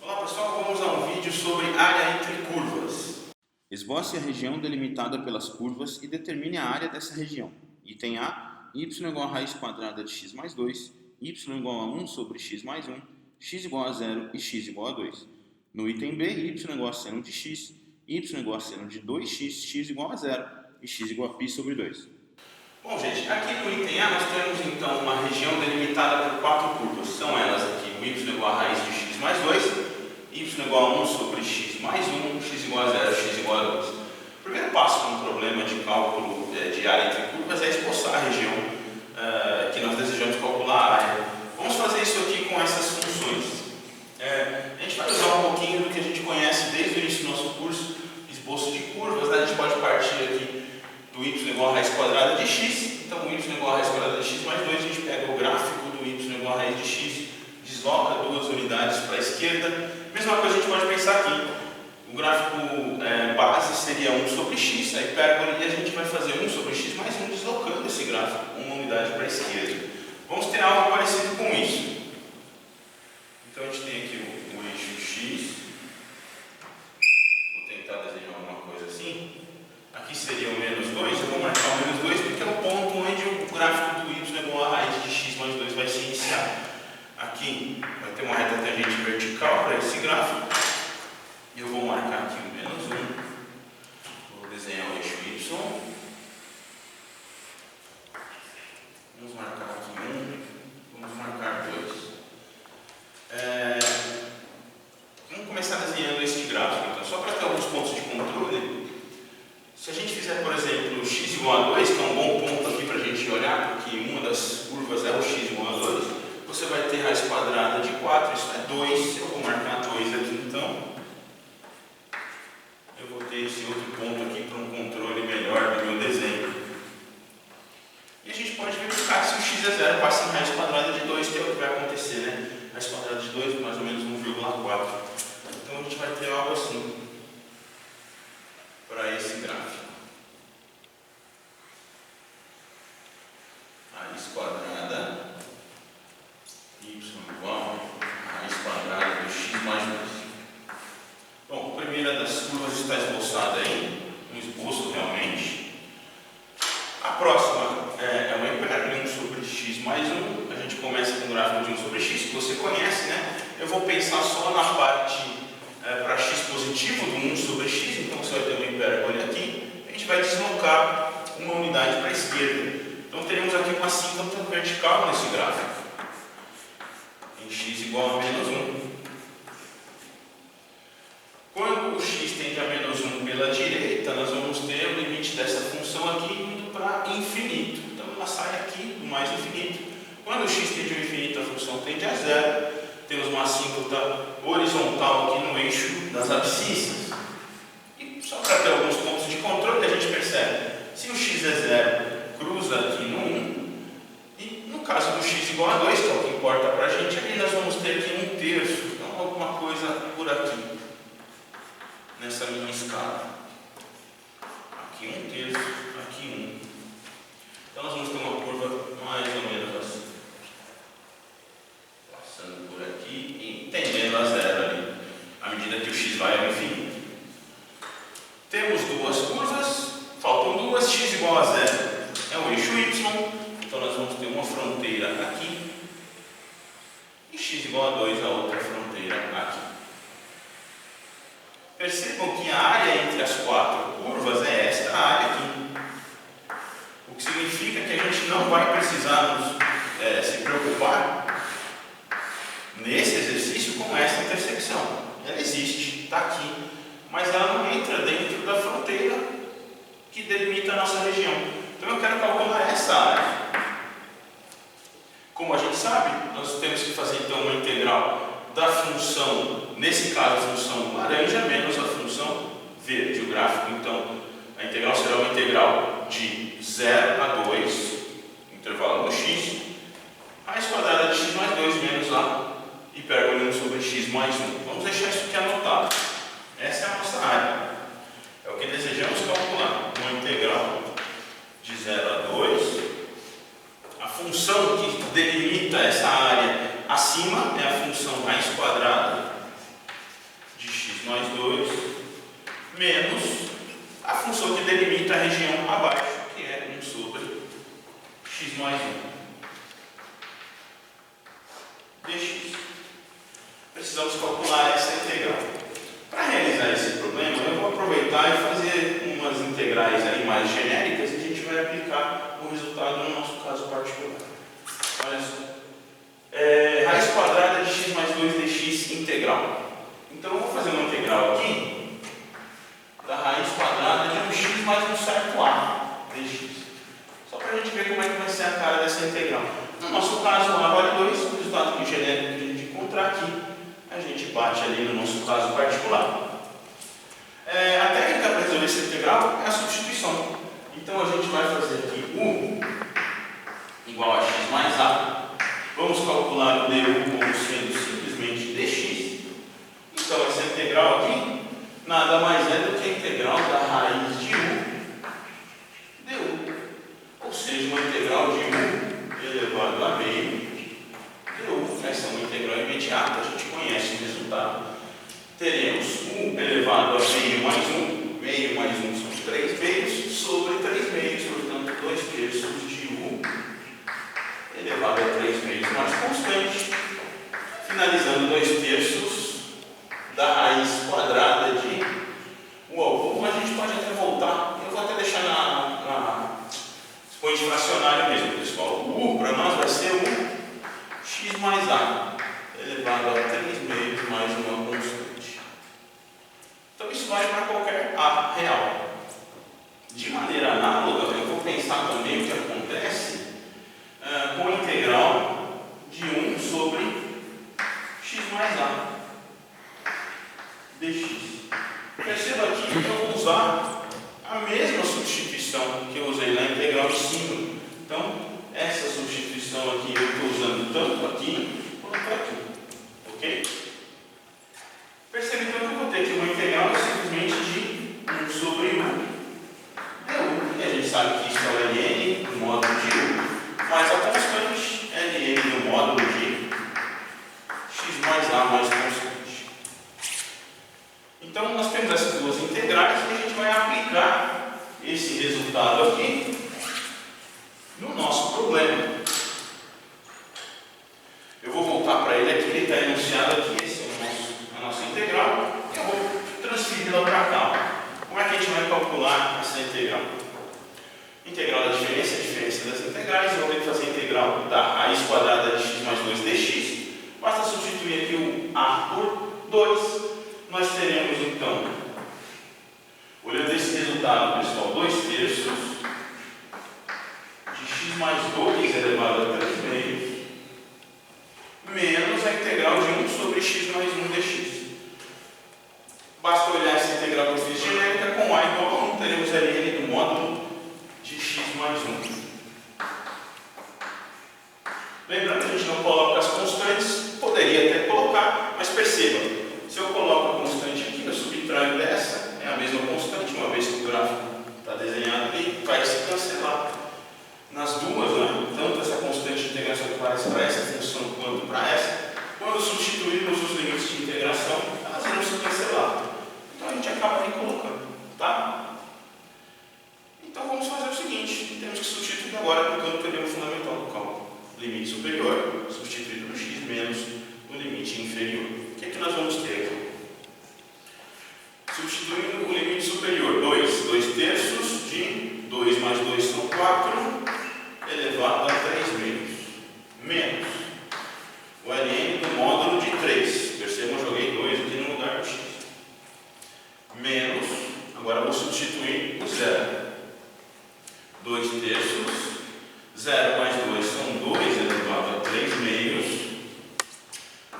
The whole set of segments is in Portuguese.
Olá pessoal, vamos a um vídeo sobre área entre curvas. Esboce a região delimitada pelas curvas e determine a área dessa região. Item A, y igual a raiz quadrada de x mais 2, y igual a 1 sobre x mais 1, x igual a 0 e x igual a 2. No item B, y igual a seno de x, y igual a seno de 2x, x igual a 0 e x igual a π sobre 2. Bom gente, aqui no item A nós temos então uma região delimitada por quatro curvas. São elas aqui, o y igual a raiz de x mais 2, y igual a 1 sobre x mais 1, x igual a 0, x igual a 2. O primeiro passo num problema de cálculo de área entre curvas é esboçar a região que nós desejamos calcular a área. Vamos fazer isso aqui com essas funções. A gente vai usar um pouquinho do que a gente conhece desde o início do nosso curso, esboço de curvas, né? A gente pode partir aqui do y igual a raiz quadrada de x, então o y igual a raiz quadrada de x mais 2, a gente pega o gráfico do y igual a raiz de x, desloca duas unidades para a esquerda. Mesma coisa a gente pode pensar aqui, o gráfico base seria 1 sobre x, a hipérbole, e a gente vai fazer 1 sobre x mais 1, deslocando esse gráfico uma unidade para a esquerda. Vamos ter algo parecido com isso. Então a gente tem aqui o eixo x, vou tentar desenhar alguma coisa assim. Aqui seria o menos 2, eu vou marcar o menos 2 porque é o ponto onde o gráfico do y igual a raiz de x mais 2 vai se iniciar. Aqui vai ter uma reta tangente vertical para esse gráfico. E eu vou marcar aqui o menos 1. Vou desenhar o eixo y. Vamos marcar aqui 1. Vamos marcar 2. Vamos começar desenhando este gráfico. Então, só para ter alguns pontos de controle. Se a gente fizer, por exemplo, x igual a 2, que é um bom ponto aqui para a gente olhar, porque uma das curvas é o x igual a 2, você vai ter raiz quadrada de 4, isso é 2, eu vou marcar 2 aqui então. Eu vou ter esse outro ponto aqui para um controle melhor do meu desenho. E a gente pode verificar que se o x é 0, passa em raiz quadrada de 2, que é o que vai acontecer, né? Raiz quadrada de 2, mais ou menos 1,4. Então a gente vai ter algo assim para esse gráfico. Raiz quadrada y igual a raiz quadrada de x mais 2. Bom, a primeira das curvas está esboçada aí, um esboço realmente. A próxima é uma hipérbole 1 sobre x mais 1. A gente começa com o gráfico de 1 sobre x, que você conhece, né? Eu vou pensar só na parte para x positivo do 1 sobre x, então você vai ter uma hipérbole aqui, a gente vai deslocar uma unidade para a esquerda. Então teremos aqui uma assíntota vertical nesse gráfico, em x igual a menos 1. Quando o x tende a menos 1 pela direita, nós vamos ter o limite dessa função aqui indo para infinito. Então ela sai aqui do mais infinito. Quando o x tende ao infinito, a função tende a 0. Temos uma assíntota horizontal aqui no eixo das abscissas. E só para ter alguns pontos de controle, a gente percebe, se o x é 0, cruza aqui no 1, e no caso do x igual a 2, que é o que importa para a gente, ali nós vamos ter aqui 1/3, então alguma coisa por aqui, nessa minha escala. Aqui 1/3, aqui 1. Então nós vamos ter uma curva mais ou menos assim. Passando por aqui e tendendo a 0 ali, à medida que o x vai ao infinito. Temos duas curvas, faltam duas, x igual a 0 é o eixo y, então nós vamos ter uma fronteira aqui, e x igual a 2 a outra fronteira aqui. Percebam que a área entre as quatro curvas é esta área aqui, o que significa que a gente não vai precisar se preocupar nesse exercício com essa intersecção. Ela existe, está aqui, mas ela não entra dentro da fronteira que delimita a nossa região. Então eu quero calcular essa área. Como a gente sabe, nós temos que fazer então uma integral da função, nesse caso a função laranja menos a função verde. O gráfico então, a integral será uma integral de 0 a 2, intervalo no x, raiz quadrada de x mais 2 menos a hipérbole 1 sobre x mais 1. Vamos deixar isso aqui anotado. Essa é a nossa área. É o que desejamos calcular. Uma integral de 0 a 2. A função que delimita essa área Acima é a função raiz quadrada de x mais 2, menos a função que delimita a região abaixo, que é 1 sobre x mais 1 dx. Precisamos calcular essa integral. Para realizar esse problema, eu vou aproveitar e fazer umas integrais aí mais genéricas e a gente vai aplicar o resultado no nosso caso particular. Olha só. Raiz quadrada de x mais 2 dx integral. Então eu vou fazer uma integral aqui da raiz quadrada de um x mais um certo a dx. Só para a gente ver como é que vai ser a cara dessa integral. No nosso caso, a vale 2, o resultado genérico que a gente encontrar aqui, a gente bate ali no nosso caso particular. A técnica para resolver essa integral é a substituição. Então a gente vai fazer aqui u igual a x mais a. Vamos calcular o du como sendo simplesmente dx. Então essa integral aqui nada mais é do que a integral da raiz de u du. Ou seja, uma integral de u elevado a meio du. Essa é uma integral imediata, a gente conhece o resultado. Teremos u elevado a meio mais 1. Meio mais 1 são 3 meios sobre 3 meios, portanto 2 terços de u elevado a 3 meios mais constante, finalizando 2 terços da raiz quadrada de u ao cubo. A gente pode até voltar, eu vou até deixar na expoente fracionário mesmo, pessoal. O u para nós vai ser o x mais a elevado a 3 meios mais uma constante. Então isso vale para qualquer a real. De maneira análoga, eu vou pensar também o que acontece com a integral de 1 sobre x mais a dx. Perceba aqui que eu vou usar a mesma substituição que eu usei na integral de cima. Então, essa substituição aqui eu estou usando tanto aqui quanto aqui. Ok? Perceba então que eu vou ter aqui uma integral simplesmente de 1 sobre u du. E a gente sabe que isso é o ln do módulo de u. Mais a constante ln do módulo de x mais a mais constante. Então, nós temos essas duas integrais e a gente vai aplicar esse resultado aqui no nosso problema. Eu vou voltar para ele aqui, ele está enunciado aqui, essa é a nossa integral. Eu vou transferi-la para cá. Como é que a gente vai calcular essa integral? Integral da diferença, a diferença das integrais. Eu vou ter que fazer a integral da raiz quadrada de x mais 2 dx. Basta substituir aqui o a por 2. Nós teremos então, olhando esse resultado, pessoal, 2 terços de x mais 2 elevado a 3 meios menos a integral de 1 sobre x mais 1 dx. Basta olhar essa integral que eu fiz genérica com a igual a 1, teremos ln do módulo de x mais 1. Lembrando que a gente não coloca as constantes, poderia até colocar, mas perceba, se eu coloco a constante aqui, eu subtraio dessa, é a mesma constante, uma vez que o gráfico está desenhado ali, vai se cancelar. Nas duas, né? Tanto essa constante de integração que aparece para essa função quanto para essa, quando substituirmos os limites de integração, elas vão se cancelar. Então a gente acaba nem colocando, tá? Então vamos fazer o seguinte, temos que substituir agora aplicando o teorema fundamental do cálculo. Limite superior, substituído no x, menos o limite inferior. O que é que nós vamos ter aqui? Substituindo o limite superior, 2 terços de 2 mais 2 são 4, elevado a 3 meios, menos o ln do módulo de 3. Percebam, eu joguei 2 aqui no lugar do x. Menos, agora vou substituir o zero. 2 terços, 0 mais 2 são 2 elevado a 3 meios,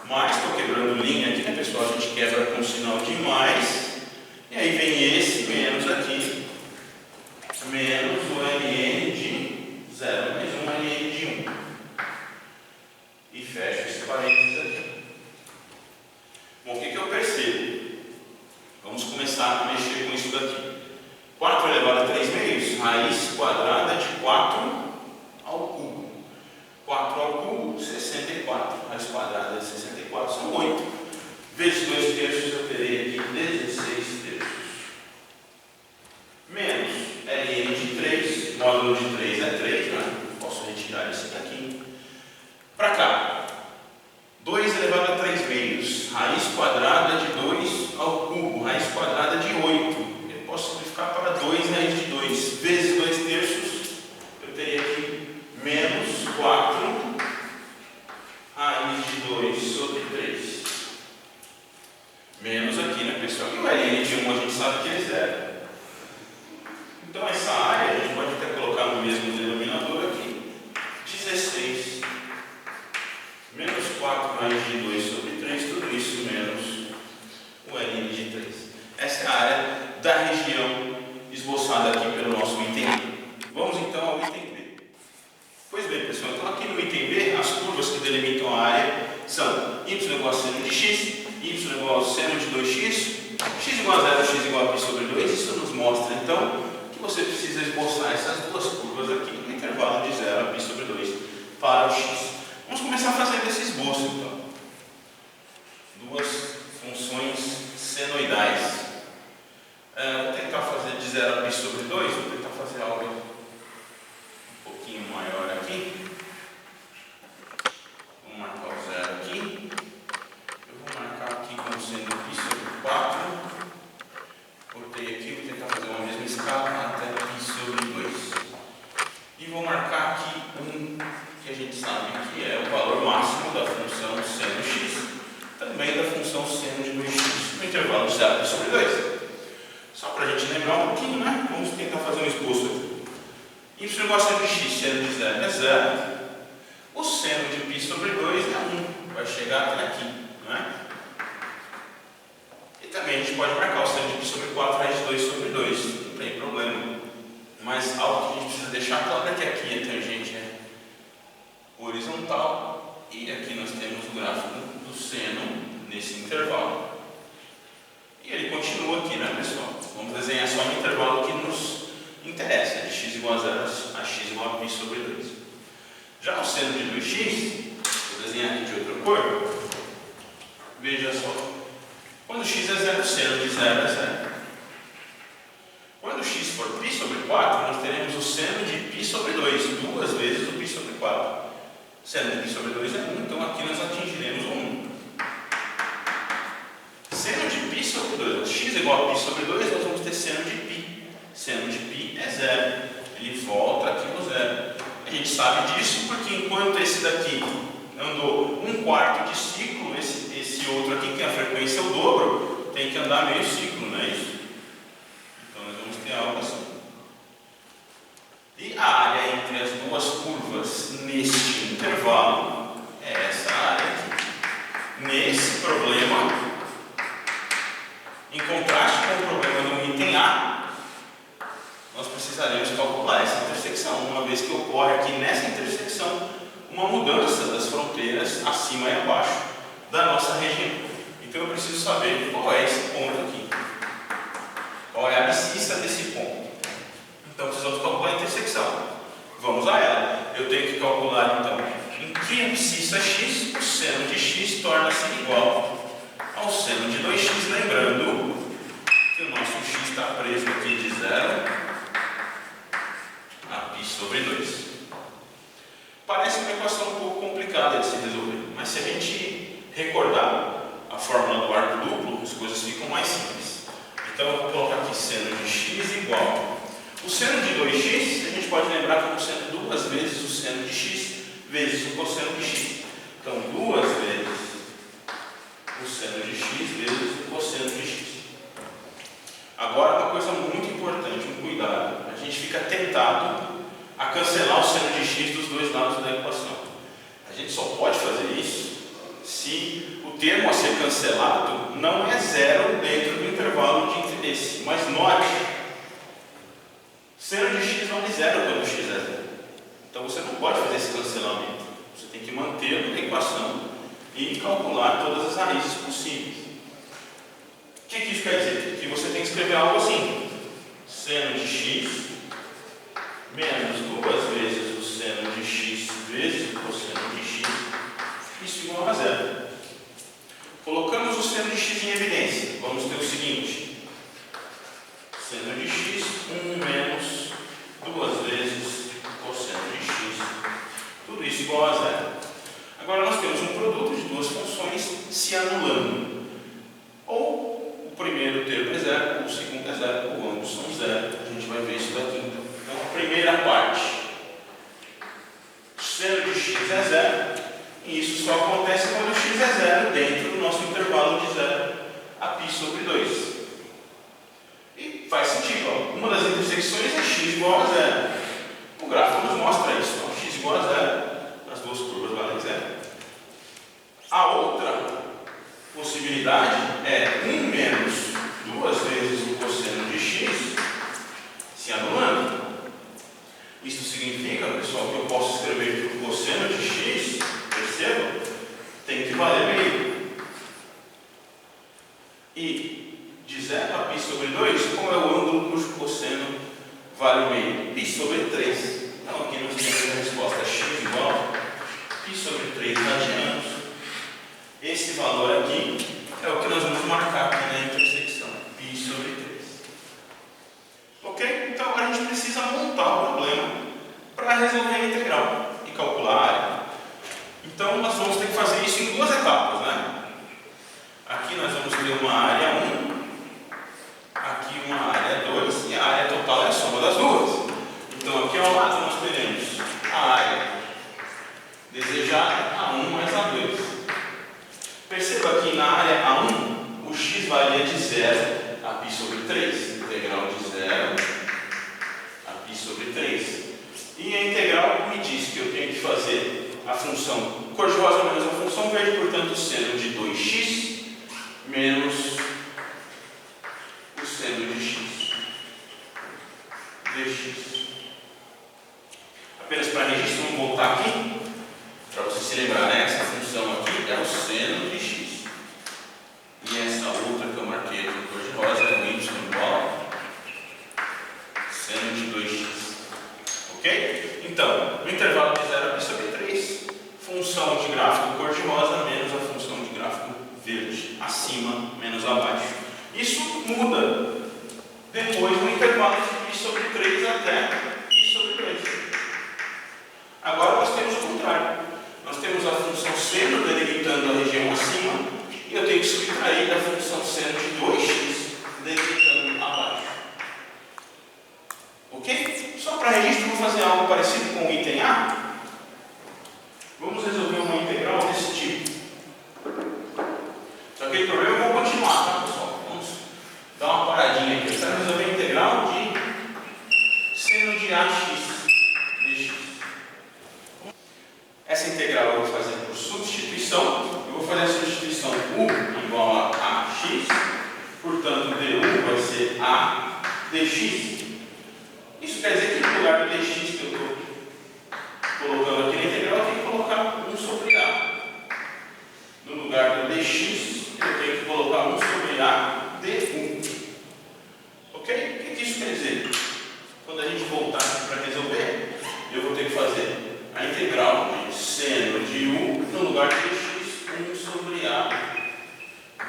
mais, estou quebrando linha aqui, né, pessoal? A gente quebra com o sinal de mais, e aí vem esse menos aqui, menos o ln de 0 mais 1 ln de 1. E fecho esse parênteses aqui. Bom, o que eu percebo? Vamos começar a mexer com isso daqui. 4 elevado a 3 meios, raiz quadrada de 4 ao cubo. 4 ao cubo, 64. Raiz quadrada vezes 2 terços, eu terei aqui 16 terços. Menos ln de 3, módulo de 3 é 3, né? Posso retirar isso daqui. Para cá, 2 elevado a 3 meios, raiz quadrada de 2 ao cubo, raiz quadrada de 8. Eu posso simplificar para 2 raiz de 2, vezes 2 terços, eu teria aqui menos 4 raiz de 2 sobre 3. Menos aqui, né, pessoal? E o ln de 1 a gente sabe que é 0. Então essa área a gente pode até colocar no mesmo denominador aqui, 16 menos 4 raiz de 2 sobre 3, tudo isso menos o ln de 3. Essa é a área da região esboçada aqui pelo nosso item B. Vamos então ao item B. Pois bem, pessoal, então aqui no item B, as curvas que delimitam a área são y igual a seno de x, y igual a seno de 2x, x igual a 0, x igual a π sobre 2. Isso nos mostra então que você precisa esboçar essas duas curvas aqui no intervalo de 0 a π sobre 2 para o x. Vamos começar fazendo esse esboço então. Duas funções senoidais. Vou tentar fazer de 0 a π sobre 2, vou tentar fazer algo um pouquinho maior aqui. Vou marcar o 0 aqui. Eu vou marcar aqui como sendo π sobre 4. Botei aqui, vou tentar fazer uma mesma escala até π sobre 2. E vou marcar aqui que a gente sabe que é o valor máximo da função seno x, também da função seno de 2x, no intervalo de 0 sobre 2. Só para a gente lembrar um pouquinho, né? Vamos tentar fazer um esboço aqui. Y igual a seno de x, seno de 0 é 0. O seno de π sobre 2 é 1, vai chegar até aqui, né? E também a gente pode marcar o seno de π sobre 4 raiz de 2 sobre 2, não tem problema. Mas algo que a gente precisa deixar claro é que aqui a tangente é horizontal e aqui nós temos o gráfico do seno nesse intervalo. E ele continua aqui, né, pessoal? Vamos desenhar só no intervalo que nos interessa, de x igual a 0 a x igual a π sobre 2. Já o seno de 2x, vou desenhar aqui de outra cor. Veja só. Quando x é 0, o seno de 0 é 0. Quando x for π sobre 4, nós teremos o seno de π sobre 2, duas vezes o π sobre 4. Seno de π sobre 2 é 1, então aqui nós atingiremos o 1. Seno de π sobre 2, x igual a π sobre 2, nós vamos ter seno de π. Seno de π é 0, ele volta aqui no 0. A gente sabe disso porque enquanto esse daqui andou 1/4 de ciclo, esse outro aqui, que tem a frequência o dobro, tem que andar meio ciclo, não é isso? Então nós vamos ter algo assim. E a área entre as duas curvas neste intervalo é essa área aqui. Nesse problema, em contraste com o problema do item A, nós precisaremos calcular essa intersecção, uma vez que ocorre aqui nessa intersecção uma mudança das fronteiras acima e abaixo da nossa região. Então eu preciso saber qual é esse ponto aqui. Qual é a abscissa desse ponto. Então precisamos calcular a intersecção. Vamos a ela. Eu tenho que calcular então em que abscissa x o seno de x torna-se igual ao seno de 2x, lembrando que o nosso x está preso aqui de 0 a π sobre 2. Parece uma equação um pouco complicada de se resolver, mas se a gente recordar a fórmula do arco duplo, as coisas ficam mais simples. Então eu vou colocar aqui seno de x igual. O seno de 2x, a gente pode lembrar como sendo duas vezes o seno de x vezes o cosseno de x. Então, duas vezes o seno de x vezes o cosseno de x. Agora, uma coisa muito importante, um cuidado. A gente fica tentado a cancelar o seno de x dos dois lados da equação. A gente só pode fazer isso se o termo a ser cancelado não é zero dentro do intervalo de interesse. Mas note, seno de x vale zero quando x é zero. Então você não pode fazer esse cancelamento. Você tem que manter a equação e calcular todas as raízes possíveis. O que isso quer dizer? Que você tem que escrever algo assim: seno de x menos duas vezes o seno de x vezes o cosseno de x, isso igual a zero. Colocamos o cosseno de x em evidência. Vamos ter o seguinte: seno de x, 1 menos 2 vezes cosseno de x, tudo isso igual a zero. Agora nós temos um produto de duas funções se anulando. Ou o primeiro termo é zero, ou o segundo é zero, ou ambos são zero. A gente vai ver isso daqui. Então, a primeira parte, seno de x é zero, e isso só acontece quando x é zero dentro do nosso intervalo de 0 a π sobre 2. E faz sentido, ó. Uma das intersecções é x igual a zero. O gráfico nos mostra isso, ó. X igual a zero, as duas curvas valem zero. A outra possibilidade é 1 menos 2 vezes o cosseno de x se anulando. Isso significa, pessoal, que eu posso escrever que o cosseno de x, perceba, tem que valer meio. E de 0 a π sobre 2, qual é o ângulo cujo cosseno vale o meio? Π sobre 3. Então aqui nós temos a resposta x igual a π sobre 3 radianos. Esse valor aqui é o que nós vamos marcar aqui na intersecção, π sobre 3. Ok? Então agora a gente precisa montar o problema para resolver a integral e calcular a área. Então nós vamos ter que fazer isso em duas etapas, né? Aqui nós vamos ter uma área 1, aqui uma área 2, e a área total é a soma das duas. Então aqui ao lado nós teremos a área desejada, A1 mais A2. Perceba que na área A1, o x varia de 0 a π sobre 3, integral de 0 a π sobre 3. E a integral me diz que eu tenho que fazer a função cor de rosa menos a função verde, portanto, o seno de 2x menos o seno de x dx. Apenas para registro, vamos voltar aqui, para você se lembrar, né? Essa função aqui é o seno de x. E essa outra que eu marquei com cor de rosa é o y igual a seno de 2x. Ok? Então, no intervalo de 0 a π sobre 3, função de gráfico cor de rosa menos a função de gráfico verde, acima menos abaixo. Isso muda depois no intervalo de π sobre 3 até π sobre 2. Agora nós temos o contrário. Nós temos a função seno delimitando a região acima, e eu tenho que subtrair da função seno de 2x delimitando abaixo. Ok? Só para registro, vou fazer algo parecido com o item A. Vamos resolver uma integral desse tipo. Só que o problema eu vou continuar, tá, pessoal? Vamos dar uma paradinha aqui. Eu quero resolver a integral de seno de ax dx. Essa integral eu vou fazer por substituição. Eu vou fazer a substituição u igual a ax, portanto du vai ser a dx. Isso quer dizer que no lugar do dx que eu estou colocando aqui na integral, eu tenho que colocar 1 sobre a. No lugar do dx, eu tenho que colocar 1 sobre a du. Ok? O que isso quer dizer? Quando a gente voltar aqui para resolver, eu vou ter que fazer a integral de seno de u no lugar de dx, 1 sobre a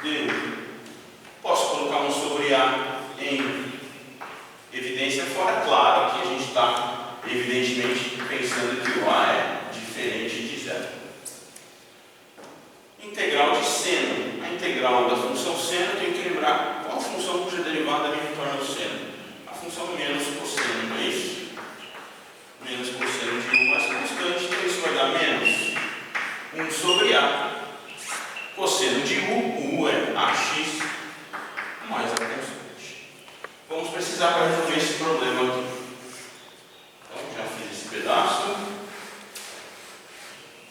du. Posso colocar 1 sobre a em evidência fora? Claro que a gente está, evidentemente, pensando que o a é diferente de zero. Integral de seno. A integral da função seno, eu tenho que lembrar qual função cuja derivada me retorna o seno. A função menos cosseno, não é isso? Menos cosseno de u mais constante, então isso vai dar menos 1 sobre a. Cosseno de u é ax mais a constante. Vamos precisar para resolver esse problema aqui. Então, já fiz esse pedaço.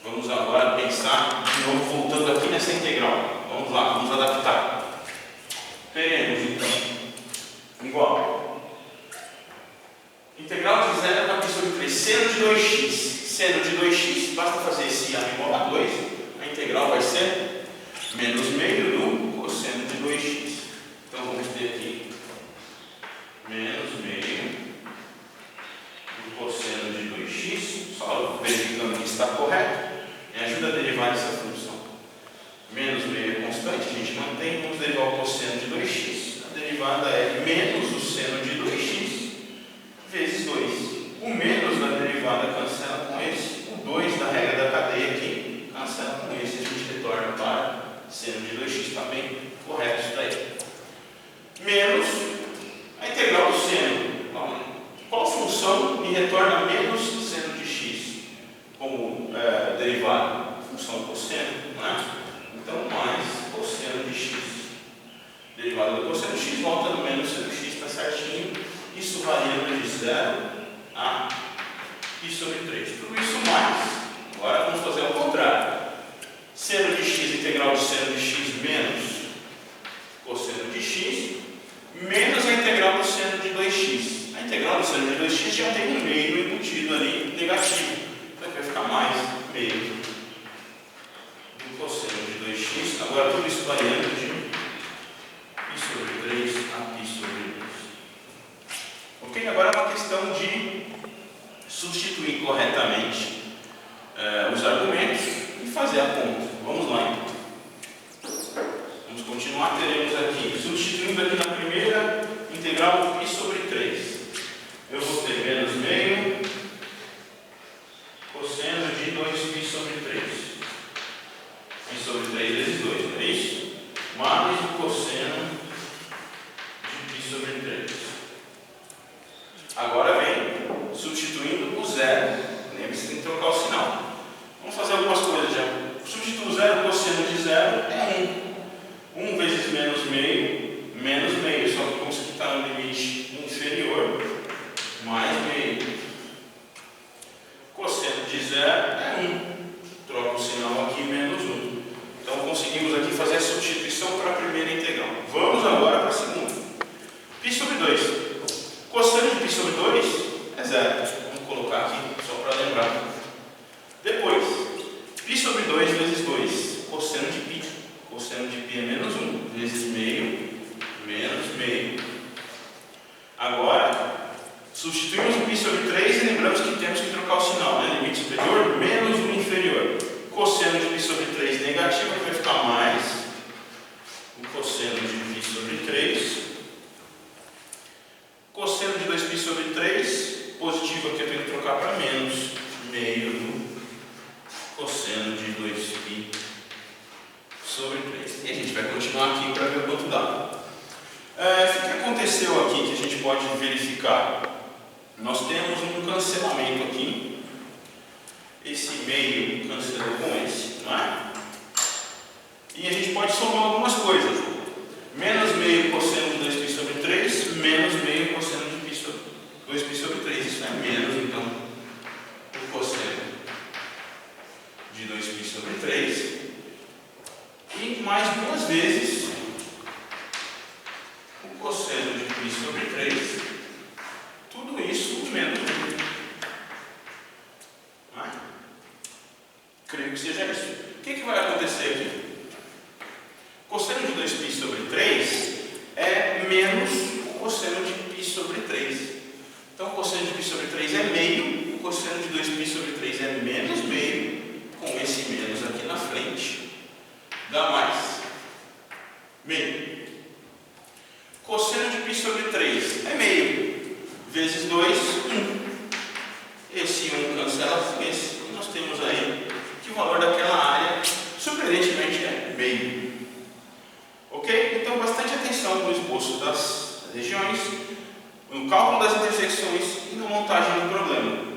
Vamos agora pensar de novo, voltando aqui nessa integral. Vamos lá, vamos adaptar. Teremos então igual integral de 0 a π sobre 3, seno de 2x. Seno de 2x, basta fazer esse a igual a 2, a integral vai ser menos meio do cosseno de 2x. Então vamos ter aqui menos meio do cosseno de 2x, só verificando que está correto, me ajuda a derivar essa função. Menos meio é constante, a gente gente mantém, vamos derivar o cosseno de 2x. A derivada é menos o seno de 2x vezes 2. O menos da derivada cancela com esse. O 2 da regra da cadeia aqui cancela com esse. A gente retorna para seno de 2x. Está bem correto isso daí. Menos a integral do seno. Qual função me retorna menos seno de x como derivada? Função cosseno, né? Então, mais cosseno de x. Derivada do cosseno de x volta no menos seno de x, está certinho. Isso variando de 0 a π sobre 3. Tudo isso mais. Agora vamos fazer ao contrário. Seno de x, integral de seno de x menos cosseno de x, menos a integral do seno de 2x. A integral do seno de 2x já tem um meio embutido ali negativo. Então vai ficar mais meio do cosseno de 2x. Agora tudo isso variando de π sobre 3 a π sobre 2. Ok? Agora é uma questão de substituir corretamente os argumentos e fazer a conta. Vamos lá então. Vamos continuar, teremos aqui, substituindo aqui na primeira integral π sobre 3. Eu vou ter menos meio cosseno de 2π sobre 3. π sobre 3 vezes 2, não é isso? Mais o cosseno de π sobre 3. Agora vem substituindo o zero. Lembre-se, tem que trocar o sinal. Vamos fazer algumas coisas já. Substituir o zero, o cosseno de zero é 1. 1 vezes menos meio, só que como isso aqui está no limite inferior, mais meio. Cosseno de zero é 1. Troca o sinal aqui, menos 1. Então conseguimos aqui fazer a substituição para a primeira integral. Vamos agora para a segunda. π sobre 2. Cosseno de π sobre 2 é 0. Vamos colocar aqui só para lembrar. Depois, π sobre 2 vezes 2. Cosseno de π. Cosseno de π é menos 1 vezes meio, menos meio. Agora, substituímos o π sobre 3 e lembramos que temos que trocar o sinal, né? Limite superior menos o inferior. Cosseno de π sobre 3 negativo vai ficar mais o cosseno de π sobre 3. Cosseno de 2π sobre 3, positivo aqui eu tenho que trocar para menos meio do cosseno de 2π sobre 3. E a gente vai continuar aqui para ver quanto dá. O que aconteceu aqui que a gente pode verificar? Nós temos um cancelamento aqui. Esse meio cancelou com esse, não é? E a gente pode somar algumas coisas. Menos meio cosseno de 2π sobre 3, menos meio cosseno de 2π sobre 3. Isso é menos, então, o cosseno de 2π sobre 3. E mais duas vezes o cosseno de π sobre 3. Tudo isso menos 1. Não é? Creio que seja isso. O que vai acontecer aqui? Cosseno de 2π sobre 3 é menos o cosseno de π sobre 3. Então, o cosseno de π sobre 3 é meio, o cosseno de 2π sobre 3 é menos meio, com esse menos aqui na frente, dá mais meio. Cosseno de π sobre 3 é meio, vezes 2, 1. Esse 1 cancela com esse, e nós temos aí que o valor daquela área, surpreendentemente, é meio. Ok? Então, bastante atenção no esboço das regiões, no cálculo das intersecções e na montagem do problema.